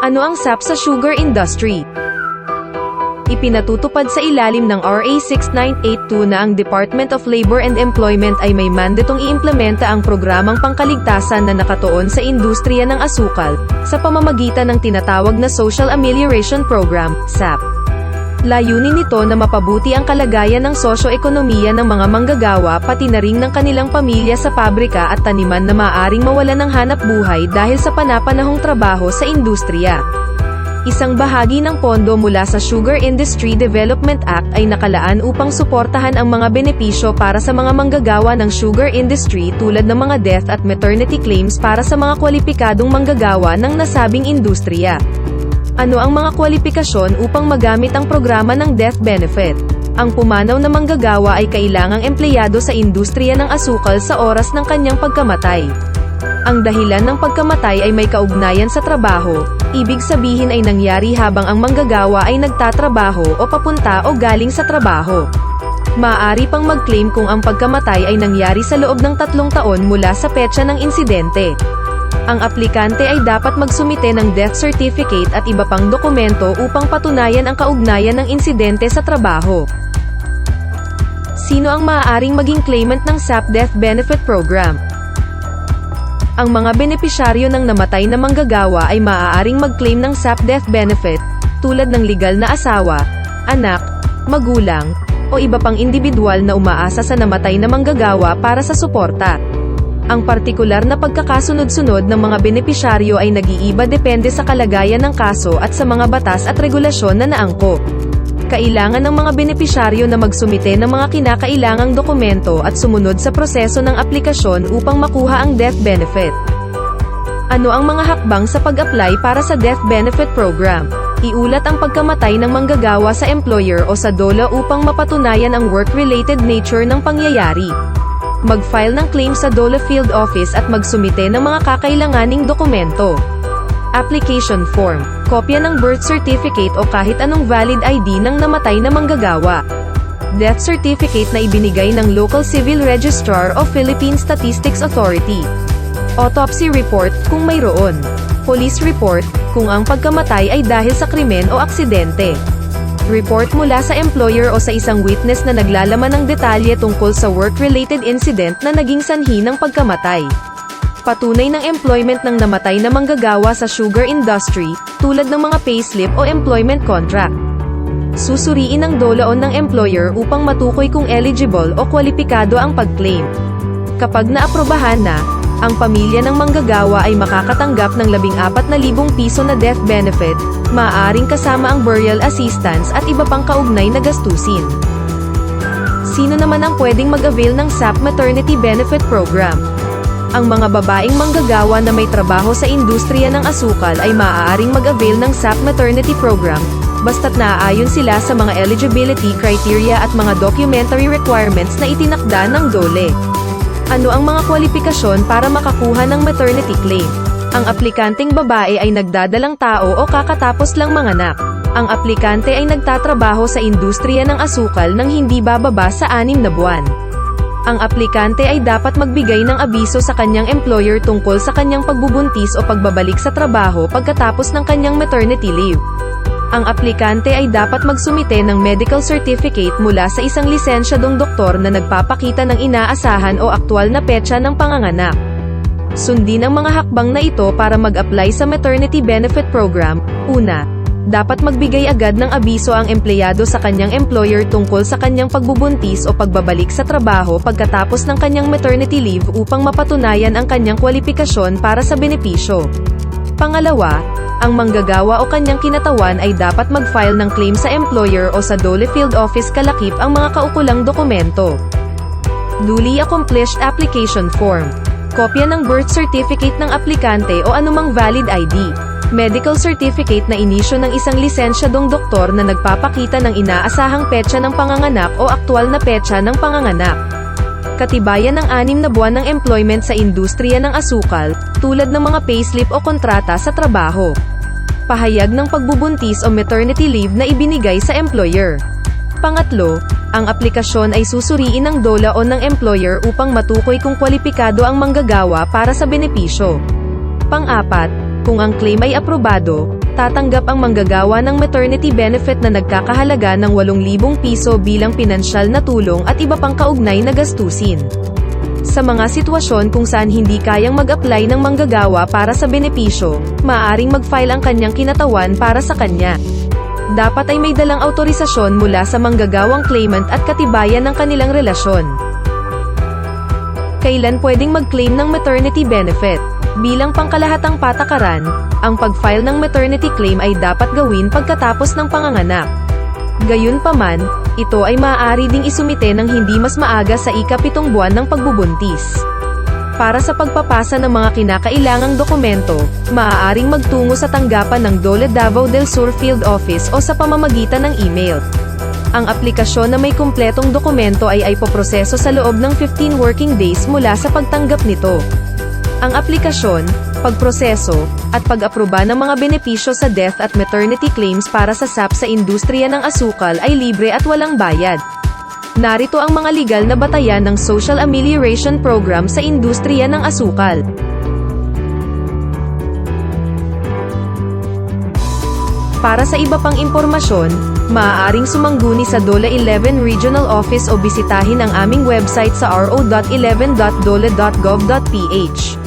Ano ang SAP sa sugar industry? Ipinatutupad sa ilalim ng RA 6982 na ang Department of Labor and Employment ay may mandatong iimplementa ang programang pangkaligtasan na nakatuon sa industriya ng asukal, sa pamamagitan ng tinatawag na Social Amelioration Program, SAP. Layunin nito na mapabuti ang kalagayan ng sosyo-ekonomiya ng mga manggagawa pati na rin ng kanilang pamilya sa pabrika at taniman na maaaring mawalan ng hanap buhay dahil sa panapanahong trabaho sa industriya. Isang bahagi ng pondo mula sa Sugar Industry Development Act ay nakalaan upang suportahan ang mga benepisyo para sa mga manggagawa ng sugar industry tulad ng mga death at maternity claims para sa mga kwalipikadong manggagawa ng nasabing industriya. Ano ang mga kwalifikasyon upang magamit ang programa ng death benefit? Ang pumanaw na manggagawa ay kailangang empleyado sa industriya ng asukal sa oras ng kanyang pagkamatay. Ang dahilan ng pagkamatay ay may kaugnayan sa trabaho, ibig sabihin ay nangyari habang ang manggagawa ay nagtatrabaho o papunta o galing sa trabaho. Maaari pang mag-claim kung ang pagkamatay ay nangyari sa loob ng 3 taon mula sa petsa ng insidente. Ang aplikante ay dapat magsumite ng death certificate at iba pang dokumento upang patunayan ang kaugnayan ng insidente sa trabaho. Sino ang maaaring maging claimant ng SAP Death Benefit Program? Ang mga benepisyaryo ng namatay na manggagawa ay maaaring mag-claim ng SAP Death Benefit, tulad ng legal na asawa, anak, magulang, o iba pang individual na umaasa sa namatay na manggagawa para sa suporta. Ang partikular na pagkakasunod-sunod ng mga benepisyaryo ay nag-iiba depende sa kalagayan ng kaso at sa mga batas at regulasyon na naangkop. Kailangan ng mga benepisyaryo na magsumite ng mga kinakailangang dokumento at sumunod sa proseso ng aplikasyon upang makuha ang death benefit. Ano ang mga hakbang sa pag-apply para sa death benefit program? Iulat ang pagkamatay ng manggagawa sa employer o sa DOLA upang mapatunayan ang work-related nature ng pangyayari. Mag-file ng claim sa DOLA Field Office at magsumite ng mga kakailanganing dokumento. Application form, kopya ng birth certificate o kahit anong valid ID ng namatay na manggagawa. Death certificate na ibinigay ng local civil registrar o Philippine Statistics Authority. Autopsy report, kung mayroon. Police report, kung ang pagkamatay ay dahil sa krimen o aksidente. Report mula sa employer o sa isang witness na naglalaman ng detalye tungkol sa work-related incident na naging sanhi ng pagkamatay. Patunay ng employment ng namatay na manggagawa sa sugar industry, tulad ng mga payslip o employment contract. Susuriin ng DOLA ng employer upang matukoy kung eligible o kwalipikado ang pag-claim. Kapag naaprobahan na, ang pamilya ng manggagawa ay makakatanggap ng 14,000 piso na death benefit, maaaring kasama ang burial assistance at iba pang kaugnay na gastusin. Sino naman ang pwedeng mag-avail ng SAP Maternity Benefit Program? Ang mga babaeng manggagawa na may trabaho sa industriya ng asukal ay maaaring mag-avail ng SAP Maternity Program, basta't naaayon sila sa mga eligibility criteria at mga documentary requirements na itinakda ng DOLE. Ano ang mga kwalifikasyon para makakuha ng maternity claim? Ang aplikanteng babae ay nagdadalang tao o kakatapos lang manganak. Ang aplikante ay nagtatrabaho sa industriya ng asukal nang hindi bababa sa 6 na buwan. Ang aplikante ay dapat magbigay ng abiso sa kanyang employer tungkol sa kanyang pagbubuntis o pagbabalik sa trabaho pagkatapos ng kanyang maternity leave. Ang aplikante ay dapat magsumite ng medical certificate mula sa isang lisensyadong doktor na nagpapakita ng inaasahan o aktwal na petsa ng panganganak. Sundin ang mga hakbang na ito para mag-apply sa Maternity Benefit Program. Una, dapat magbigay agad ng abiso ang empleyado sa kanyang employer tungkol sa kanyang pagbubuntis o pagbabalik sa trabaho pagkatapos ng kanyang maternity leave upang mapatunayan ang kanyang kwalifikasyon para sa benepisyo. Pangalawa, ang manggagawa o kanyang kinatawan ay dapat mag-file ng claim sa employer o sa DOLE Field Office kalakip ang mga kaukulang dokumento. Duly accomplished application form, kopya ng birth certificate ng aplikante o anumang valid ID, medical certificate na inisyo ng isang lisensyadong doktor na nagpapakita ng inaasahang petsa ng panganganak o aktwal na petsa ng panganganak. Katibayan ng 6 na buwan ng employment sa industriya ng asukal, tulad ng mga payslip o kontrata sa trabaho. Pahayag ng pagbubuntis o maternity leave na ibinigay sa employer. Pangatlo, ang aplikasyon ay susuriin ng DOLA o ng employer upang matukoy kung kwalipikado ang manggagawa para sa benepisyo. Pang-apat, kung ang claim ay aprobado, tatanggap ang manggagawa ng maternity benefit na nagkakahalaga ng 8,000 piso bilang pinansyal na tulong at iba pang kaugnay na gastusin. Sa mga sitwasyon kung saan hindi kayang mag-apply ng manggagawa para sa benepisyo, maaaring mag-file ang kanyang kinatawan para sa kanya. Dapat ay may dalang autorisasyon mula sa manggagawang claimant at katibayan ng kanilang relasyon. Kailan pwedeng mag-claim ng maternity benefit? Bilang pangkalahatang patakaran, ang pag-file ng maternity claim ay dapat gawin pagkatapos ng panganganak. Gayunpaman, ito ay maaari ding isumite ng hindi mas maaga sa ika-7 buwan ng pagbubuntis. Para sa pagpapasa ng mga kinakailangang dokumento, maaaring magtungo sa tanggapan ng Dole Davao del Sur Field Office o sa pamamagitan ng email. Ang aplikasyon na may kumpletong dokumento ay poproseso sa loob ng 15 working days mula sa pagtanggap nito. Ang aplikasyon, pagproseso, at pag-aproba ng mga benepisyo sa death at maternity claims para sa SAP sa industriya ng asukal ay libre at walang bayad. Narito ang mga legal na batayan ng Social Amelioration Program sa industriya ng asukal. Para sa iba pang impormasyon, maaaring sumangguni sa Dole 11 Regional Office o bisitahin ang aming website sa ro.11.dole.gov.ph.